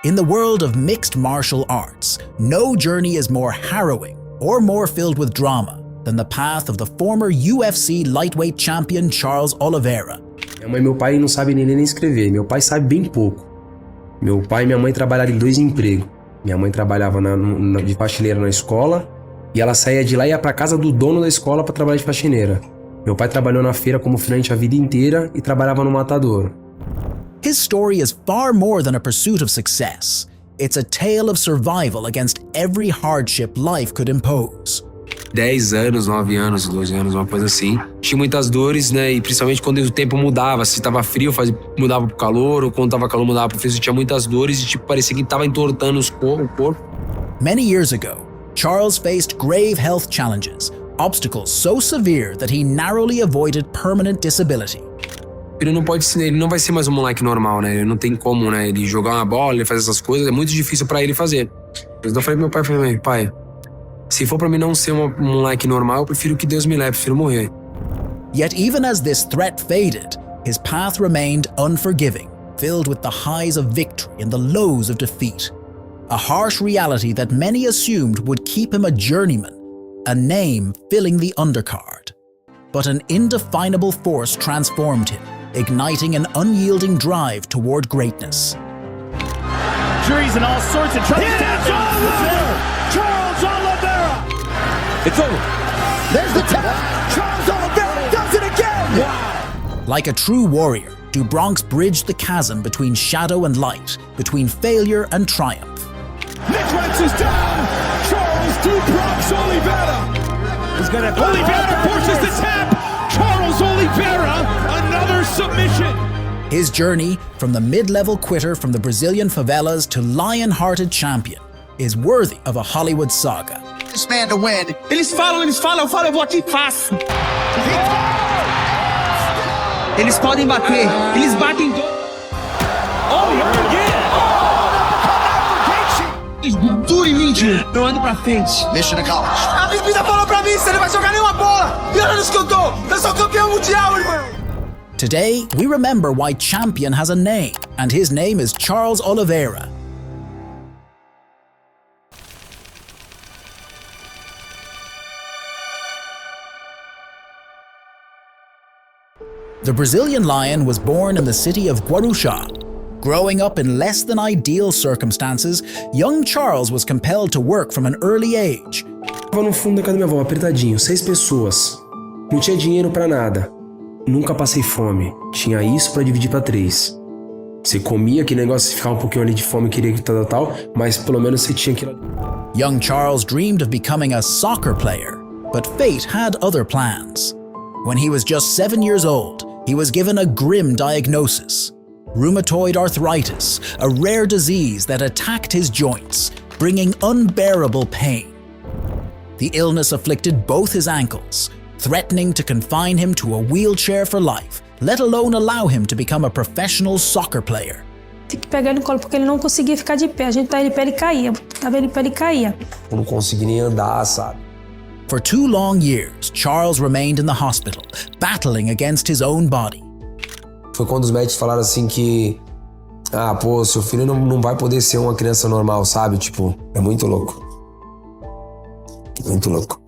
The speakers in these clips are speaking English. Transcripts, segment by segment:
In the world of mixed martial arts, no journey is more harrowing or more filled with drama than the path of the former UFC Lightweight Champion Charles Oliveira. Minha mãe e meu pai não sabem nem ler nem escrever. Meu pai sabe bem pouco. Meu pai e minha mãe trabalharam em 2 empregos. Minha mãe trabalhava de faxineira na escola e ela saía de lá e ia pra casa do dono da escola para trabalhar de faxineira. Meu pai trabalhou na feira como filante a vida inteira e trabalhava no matadouro. His story is far more than a pursuit of success. It's a tale of survival against every hardship life could impose. 10 anos, 9 anos, 12 anos, uma coisa assim. Tinha muitas dores, né? E principalmente quando o tempo mudava. Se tava frio, mudava pro calor, ou quando tava calor, mudava pro frio. Tinha muitas dores e tipo, parecia que tava entortando o corpo. Many years ago, Charles faced grave health challenges, obstacles so severe that he narrowly avoided permanent disability. Ele não vai ser mais um moleque normal, né? Ele não tem como, né? Ele jogar uma bola, ele fazer essas coisas, é muito difícil pra ele fazer. Então eu falei pro meu pai, pai, se for pra mim não ser um moleque normal, eu prefiro que Deus me leve, prefiro morrer. Yet even as this threat faded, his path remained unforgiving, filled with the highs of victory and the lows of defeat. A harsh reality that many assumed would keep him a journeyman, a name filling the undercard. But an indefinable force transformed him, igniting an unyielding drive toward greatness. Injuries and all sorts of trouble. Charles Oliveira! It's over. There's the tap! Charles Oliveira does it again! Wow! Like a true warrior, Bronx bridged the chasm between shadow and light, between failure and triumph. Nick is down! Charles Bronx Oliveira! He's gonna Oliveira forces the tap! Charles Oliveira, another submission! His journey from the mid-level quitter from the Brazilian favelas to lion-hearted champion is worthy of a Hollywood saga. This man to win. Eles falam, eu falo, eu vou aqui e faço. Eles podem bater, eles batem duro em mim, tio. Eu ando pra frente. Mission accomplished. A bebida falou pra mim, você não vai jogar nenhuma bola. E olha onde que eu tô. Eu sou campeão mundial, irmão. Today, we remember why champion has a name, and his name is Charles Oliveira. The Brazilian lion was born in the city of Guarujá. Growing up in less than ideal circumstances, young Charles was compelled to work from an early age. Tava no fundo da casa da minha avó, apertadinho, 6 pessoas. Não tinha dinheiro pra nada. Nunca passei fome. Tinha isso pra dividir pra 3. Você comia, aquele negócio de ficar um pouquinho ali de fome, queria que tal, mas pelo menos você tinha aquilo. Young Charles dreamed of becoming a soccer player, but fate had other plans. When he was just 7 years old, he was given a grim diagnosis. Rheumatoid arthritis, a rare disease that attacked his joints, bringing unbearable pain. The illness afflicted both his ankles, threatening to confine him to a wheelchair for life, let alone allow him to become a professional soccer player. Tem que pegar ele no colo porque ele não conseguia ficar de pé. A gente tá ele pé, ele caía. Tava ele pé, ele caía. Eu não consegui nem andar, sabe? For 2 long years, Charles remained in the hospital, battling against his own body. Foi quando os médicos falaram assim que seu filho não vai poder ser uma criança normal, sabe? Tipo, é muito louco. Muito louco.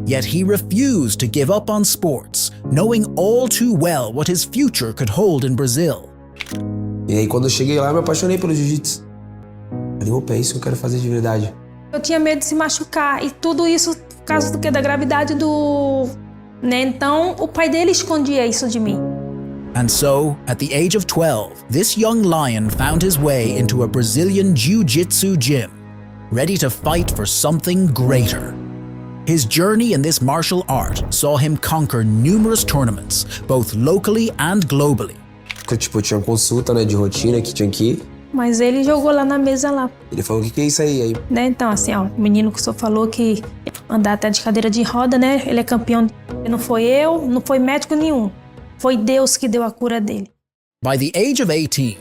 Yet he refused to give up on sports, knowing all too well what his future could hold in Brazil. E aí quando eu cheguei lá, eu me apaixonei pelo jiu-jitsu. Falei, opa, é isso que eu quero fazer de verdade. Eu tinha medo de se machucar e tudo isso por causa do que? Da gravidade do... né? Então, o pai dele escondia isso de mim. And so, at the age of 12, this young lion found his way into a Brazilian jiu-jitsu gym, ready to fight for something greater. His journey in this martial art saw him conquer numerous tournaments, both locally and globally. Tipo, tinha consulta, né, de rotina que tinha que ir. Mas ele jogou lá na mesa lá. Ele falou, o que é isso aí? Né? Então, assim, ó, o menino que o senhor falou que andar até de cadeira de roda, né? Ele é campeão. Não foi eu, não foi médico nenhum. Foi Deus que deu a cura dele. By the age of 18,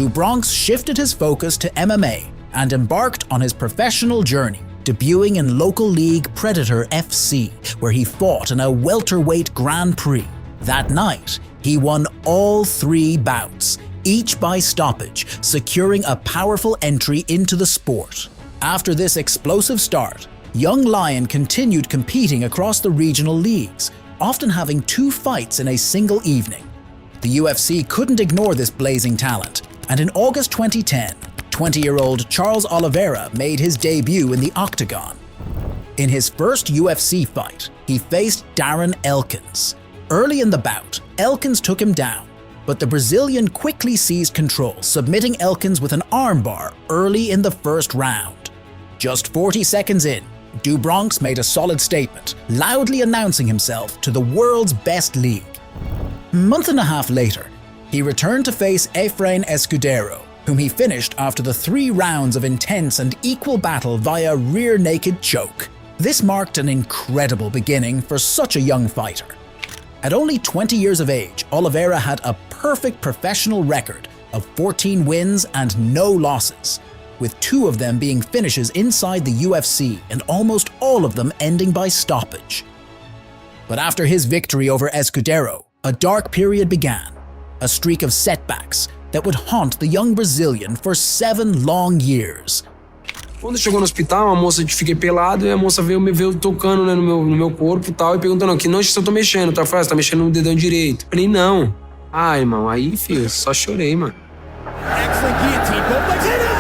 Bronx shifted his focus to MMA and embarked on his professional journey, debuting in local league Predator FC, where he fought in a welterweight Grand Prix. That night, he won all 3 bouts, each by stoppage, securing a powerful entry into the sport. After this explosive start, young Lion continued competing across the regional leagues, often having 2 fights in a single evening. The UFC couldn't ignore this blazing talent, and in August 2010, 20-year-old Charles Oliveira made his debut in the octagon. In his first UFC fight, he faced Darren Elkins. Early in the bout, Elkins took him down, but the Brazilian quickly seized control, submitting Elkins with an armbar early in the first round. Just 40 seconds in, Bronxs made a solid statement, loudly announcing himself to the world's best league. A month and a half later, he returned to face Efrain Escudero, whom he finished after the 3 rounds of intense and equal battle via rear naked choke. This marked an incredible beginning for such a young fighter. At only 20 years of age, Oliveira had a perfect professional record of 14 wins and no losses, with 2 of them being finishes inside the UFC and almost all of them ending by stoppage. But after his victory over Escudero, a dark period began, a streak of setbacks that would haunt the young Brazilian for 7 long years. Quando chegou no hospital, a moça, fiquei pelado e a moça veio tocando, né, no meu corpo e tal, e perguntando, que noite eu tô mexendo? Tá, você tá mexendo no dedão direito? Falei, não. Ah, irmão, aí, filho, só chorei, mano. Excellent guillotine. Both legs hit it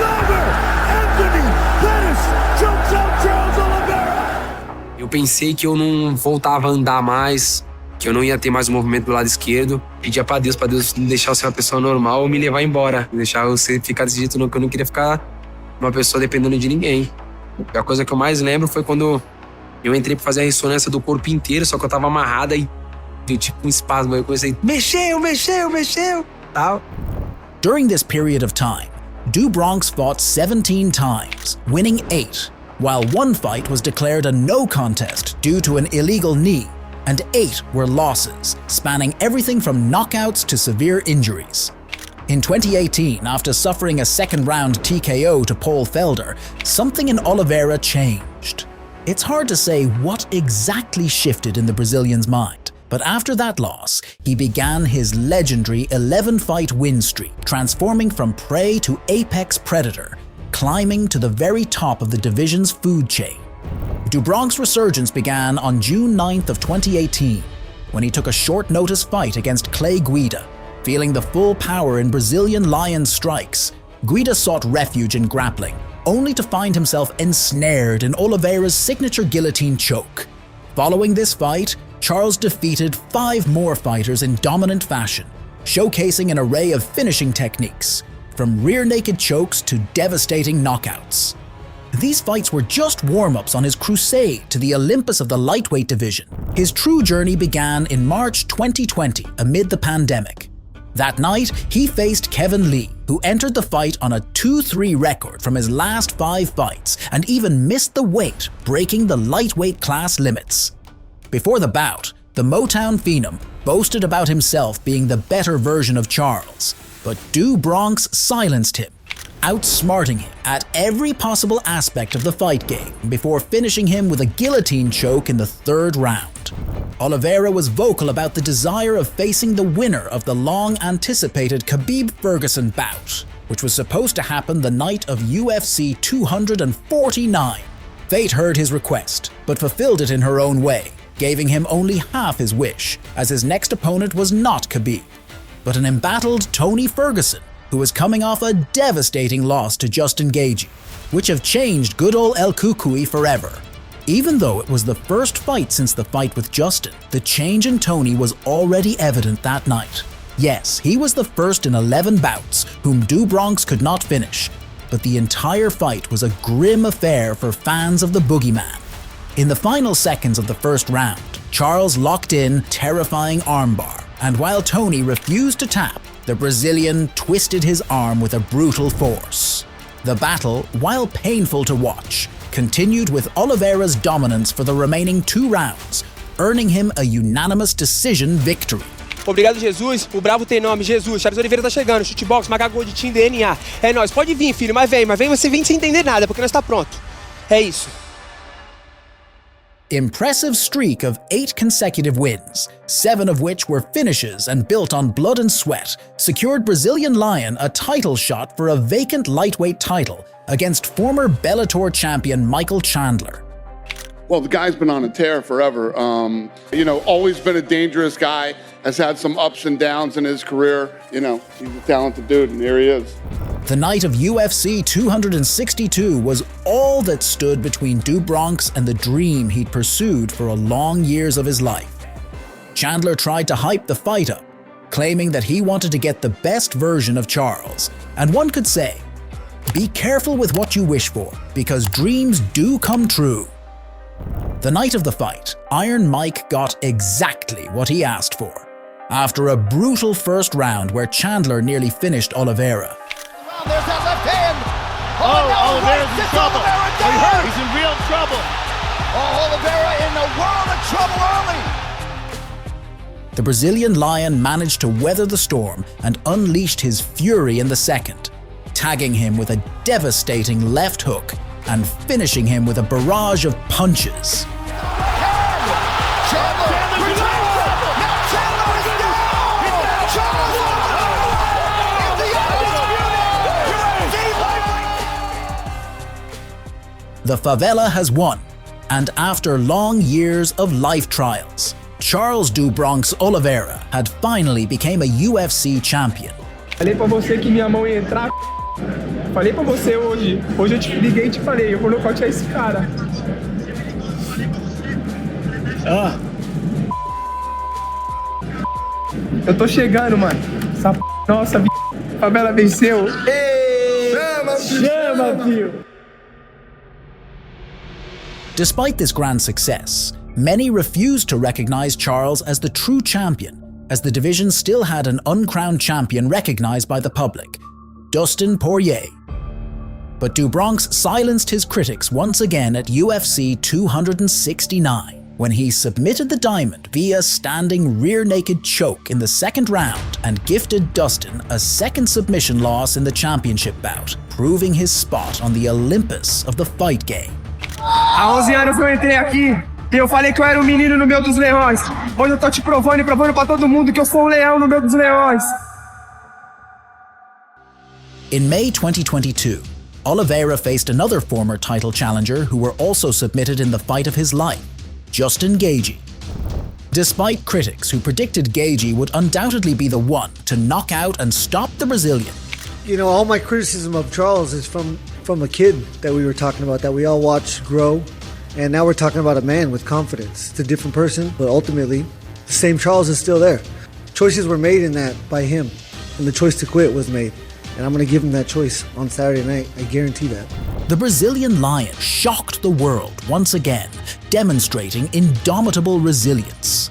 over. Anthony Pettis jumps out Charles Oliveira. Eu pensei que eu não voltava a andar mais, que eu não ia ter mais o movimento do lado esquerdo. Pedia pra Deus me deixar eu ser uma pessoa normal ou me levar embora. Deixar eu ficar desse jeito, que eu não queria ficar uma pessoa dependendo de ninguém. A coisa que eu mais lembro foi quando eu entrei pra fazer a ressonância do corpo inteiro, só que eu tava amarrada e deu tipo um espasmo. Eu comecei, mexeu, tal. During this period of time, Bronxs fought 17 times, winning 8, while 1 fight was declared a no contest due to an illegal knee, and 8 were losses, spanning everything from knockouts to severe injuries. In 2018, after suffering a second-round TKO to Paul Felder, something in Oliveira changed. It's hard to say what exactly shifted in the Brazilian's mind, but after that loss, he began his legendary 11-fight win streak, transforming from prey to apex predator, climbing to the very top of the division's food chain. Bronxs' resurgence began on June 9th of 2018, when he took a short-notice fight against Clay Guida. Feeling the full power in Brazilian Lion's strikes, Guida sought refuge in grappling, only to find himself ensnared in Oliveira's signature guillotine choke. Following this fight, Charles defeated 5 more fighters in dominant fashion, showcasing an array of finishing techniques, from rear-naked chokes to devastating knockouts. These fights were just warm-ups on his crusade to the Olympus of the lightweight division. His true journey began in March 2020 amid the pandemic. That night, he faced Kevin Lee, who entered the fight on a 2-3 record from his last 5 fights and even missed the weight, breaking the lightweight class limits. Before the bout, the Motown phenom boasted about himself being the better version of Charles, but Bronxs silenced him, outsmarting him at every possible aspect of the fight game before finishing him with a guillotine choke in the 3rd round. Oliveira was vocal about the desire of facing the winner of the long-anticipated Khabib-Ferguson bout, which was supposed to happen the night of UFC 249. Fate heard his request, but fulfilled it in her own way, giving him only half his wish, as his next opponent was not Khabib, but an embattled Tony Ferguson, who was coming off a devastating loss to Justin Gaethje, which have changed good old El Cucuy forever. Even though it was the first fight since the fight with Justin, the change in Tony was already evident that night. Yes, he was the first in 11 bouts whom Bronxs could not finish, but the entire fight was a grim affair for fans of the boogeyman. In the final seconds of the first round, Charles locked in terrifying armbar, and while Tony refused to tap, the Brazilian twisted his arm with a brutal force. The battle, while painful to watch, continued with Oliveira's dominance for the remaining 2 rounds, earning him a unanimous decision victory. Obrigado, Jesus. O bravo tem nome, Jesus. Charles Oliveira tá chegando. Chutebox, Magagol de Team DNA. É nóis. Pode vir, filho, mas vem você sem entender nada, porque nós tá pronto. É isso. impressive streak of 8 consecutive wins, 7 of which were finishes and built on blood and sweat, secured Brazilian Lion a title shot for a vacant lightweight title against former Bellator champion Michael Chandler. Well, the guy's been on a tear forever. Always been a dangerous guy, has had some ups and downs in his career. He's a talented dude, and here he is. The night of UFC 262 was all that stood between Bronx and the dream he'd pursued for a long years of his life. Chandler tried to hype the fight up, claiming that he wanted to get the best version of Charles. And one could say, be careful with what you wish for, because dreams do come true. The night of the fight, Iron Mike got exactly what he asked for. After a brutal first round where Chandler nearly finished Oliveira. There's that left hand. Oliveira's in trouble. Down. He's in real trouble. Oliveira in the world of trouble early. The Brazilian Lion managed to weather the storm and unleashed his fury in the second, tagging him with a devastating left hook and finishing him with a barrage of punches. The Favela has won, and after long years of life trials, Charles Bronxs Oliveira had finally became a UFC champion. Falei pra você que minha mão ia entrar. Falei pra você hoje. Hoje eu te liguei e te falei, eu vou nocautear esse cara. Eu tô chegando, mano. Nossa, Favela venceu. Chama, filho. Despite this grand success, many refused to recognize Charles as the true champion, as the division still had an uncrowned champion recognized by the public, Dustin Poirier. But Bronx silenced his critics once again at UFC 269, when he submitted the diamond via standing rear-naked choke in the second round and gifted Dustin a second submission loss in the championship bout, proving his spot on the Olympus of the fight game. Há 11 anos eu entrei aqui e eu falei que eu era o menino no meio dos leões. Hoje eu tô te provando e provando pra todo mundo que eu sou o leão no meio dos leões. In May 2022, Oliveira faced another former title challenger who were also submitted in the fight of his life, Justin Gaethje. Despite critics who predicted Gaethje would undoubtedly be the one to knock out and stop the Brazilian, all my criticism of Charles is from a kid that we were talking about, that we all watched grow, and now we're talking about a man with confidence. It's a different person, but ultimately, the same Charles is still there. Choices were made in that by him, and the choice to quit was made. And I'm going to give him that choice on Saturday night. I guarantee that. The Brazilian Lion shocked the world once again, demonstrating indomitable resilience.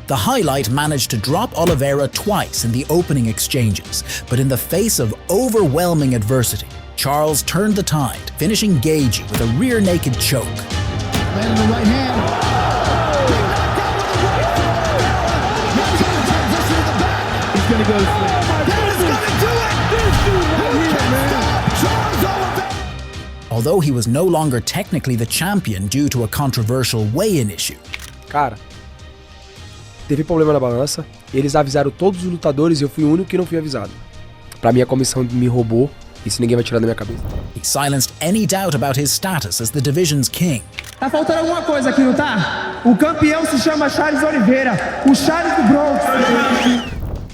The highlight managed to drop Oliveira twice in the opening exchanges, but in the face of overwhelming adversity, Charles turned the tide, finishing Gaethje with a rear-naked choke. Landed the right hand. He's gonna go to sleep. Although he was no longer technically the champion due to a controversial weigh-in issue. Cara, teve problema na balança, eles avisaram todos os lutadores e eu fui o único que não fui avisado. Pra mim a comissão me roubou, isso ninguém vai tirar da minha cabeça. He silenced any doubt about his status as the division's king. Tá faltando alguma coisa aqui, não tá? O campeão se chama Charles Oliveira, o Charles do Bronx.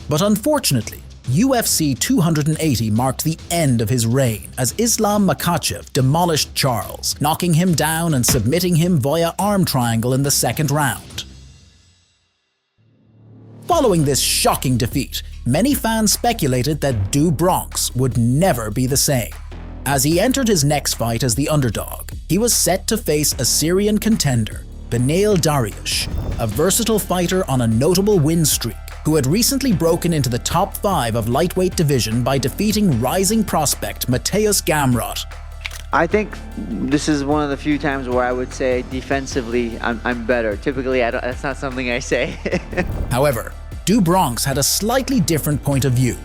But unfortunately, UFC 280 marked the end of his reign as Islam Makhachev demolished Charles, knocking him down and submitting him via arm triangle in the second round. Following this shocking defeat, many fans speculated that Bronx would never be the same. As he entered his next fight as the underdog, he was set to face a Syrian contender, Beneil Dariush, a versatile fighter on a notable win streak, who had recently broken into the top 5 of lightweight division by defeating rising prospect Mateusz Gamrot. I think this is one of the few times where I would say defensively I'm better. Typically, that's not something I say. However, Bronx had a slightly different point of view.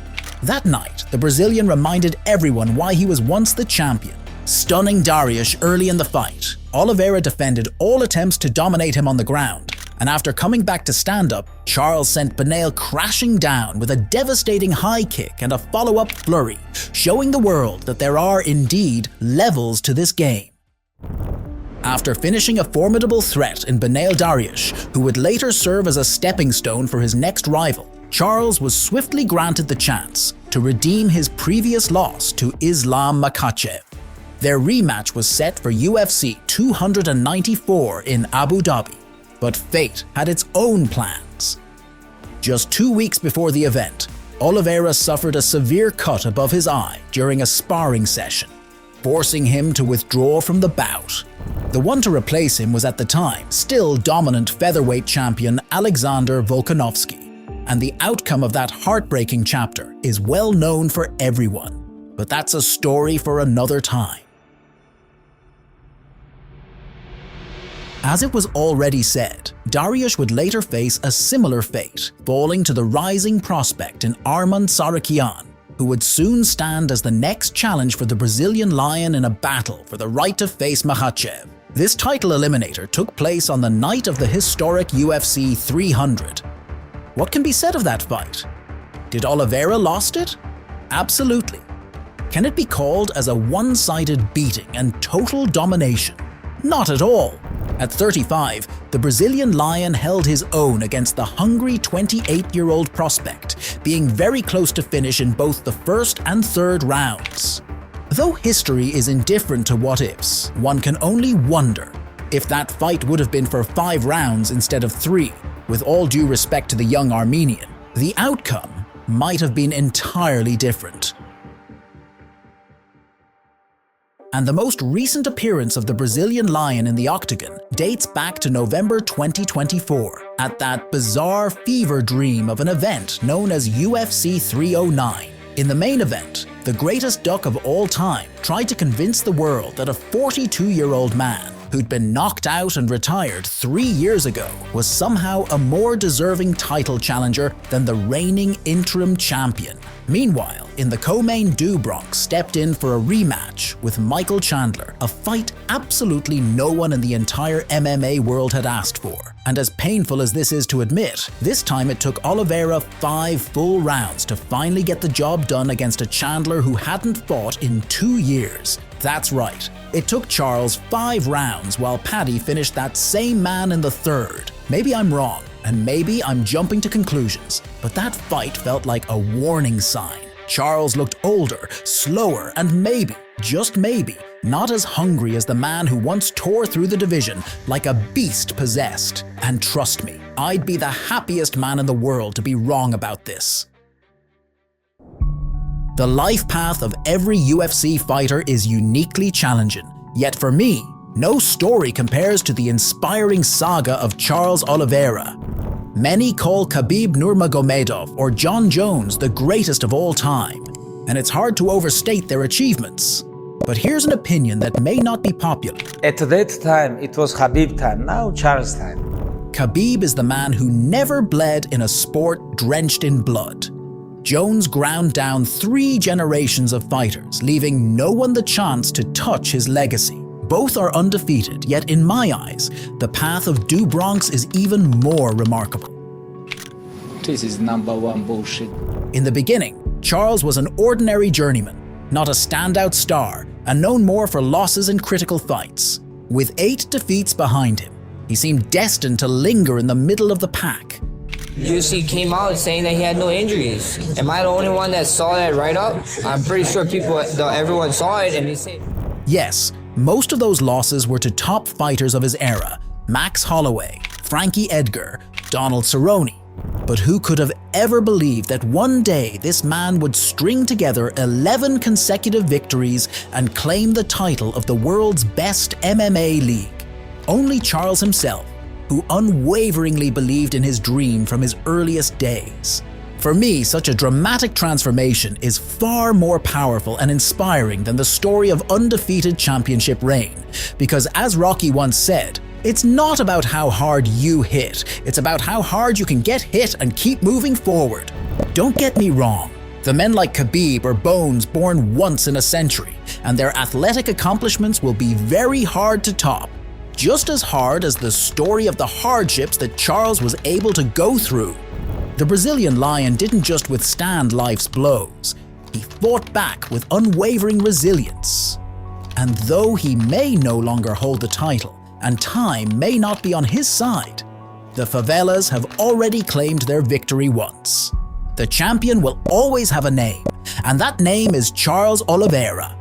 That night, the Brazilian reminded everyone why he was once the champion, Stunning Dariush early in the fight, Oliveira defended all attempts to dominate him on the ground, and after coming back to stand-up, Charles sent Beneil crashing down with a devastating high kick and a follow-up flurry, showing the world that there are indeed levels to this game. After finishing a formidable threat in Beneil Dariush, who would later serve as a stepping stone for his next rival, Charles was swiftly granted the chance to redeem his previous loss to Islam Makhachev. Their rematch was set for UFC 294 in Abu Dhabi, but fate had its own plans. Just 2 weeks before the event, Oliveira suffered a severe cut above his eye during a sparring session, forcing him to withdraw from the bout. The one to replace him was at the time still dominant featherweight champion Alexander Volkanovski, and the outcome of that heartbreaking chapter is well known for everyone. But that's a story for another time. As it was already said, Dariush would later face a similar fate, falling to the rising prospect in Arman Tsarukyan, who would soon stand as the next challenge for the Brazilian Lion in a battle for the right to face Makhachev. This title eliminator took place on the night of the historic UFC 300. What can be said of that fight? Did Oliveira lost it? Absolutely. Can it be called as a one-sided beating and total domination? Not at all. At 35, the Brazilian Lion held his own against the hungry 28-year-old prospect, being very close to finish in both the first and third rounds. Though history is indifferent to what-ifs, one can only wonder if that fight would have been for 5 rounds instead of 3. With all due respect to the young Armenian, the outcome might have been entirely different. And the most recent appearance of the Brazilian Lion in the octagon dates back to November 2024, at that bizarre fever dream of an event known as UFC 309. In the main event, the greatest duck of all time tried to convince the world that a 42-year-old man who'd been knocked out and retired 3 years ago was somehow a more deserving title challenger than the reigning interim champion. Meanwhile, in the co-main, Bronx stepped in for a rematch with Michael Chandler, a fight absolutely no one in the entire MMA world had asked for. And as painful as this is to admit, this time it took Oliveira 5 full rounds to finally get the job done against a Chandler who hadn't fought in 2 years. That's right, it took Charles 5 rounds while Paddy finished that same man in the 3rd. Maybe I'm wrong, and maybe I'm jumping to conclusions, but that fight felt like a warning sign. Charles looked older, slower, and maybe, just maybe, not as hungry as the man who once tore through the division like a beast possessed. And trust me, I'd be the happiest man in the world to be wrong about this. The life path of every UFC fighter is uniquely challenging, yet for me, no story compares to the inspiring saga of Charles Oliveira. Many call Khabib Nurmagomedov or John Jones the greatest of all time, and it's hard to overstate their achievements. But here's an opinion that may not be popular. At that time, it was Khabib time, now Charles time. Khabib is the man who never bled in a sport drenched in blood. Jones ground down 3 generations of fighters, leaving no one the chance to touch his legacy. Both are undefeated, yet in my eyes, the path of Bronx is even more remarkable. This is #1 bullshit. In the beginning, Charles was an ordinary journeyman, not a standout star, and known more for losses in critical fights. With 8 defeats behind him, he seemed destined to linger in the middle of the pack. UFC came out saying that he had no injuries. Am I the only one that saw that write-up? I'm pretty sure everyone saw it and they said... Yes, most of those losses were to top fighters of his era, Max Holloway, Frankie Edgar, Donald Cerrone. But who could have ever believed that one day this man would string together 11 consecutive victories and claim the title of the world's best MMA league? Only Charles himself, who unwaveringly believed in his dream from his earliest days. For me, such a dramatic transformation is far more powerful and inspiring than the story of undefeated championship reign, because as Rocky once said, it's not about how hard you hit, it's about how hard you can get hit and keep moving forward. Don't get me wrong, The men like Khabib are bones born once in a century, and their athletic accomplishments will be very hard to top. Just as hard as the story of the hardships that Charles was able to go through. The Brazilian Lion didn't just withstand life's blows, he fought back with unwavering resilience. And though he may no longer hold the title, and time may not be on his side, the Favelas have already claimed their victory once. The champion will always have a name, and that name is Charles Oliveira.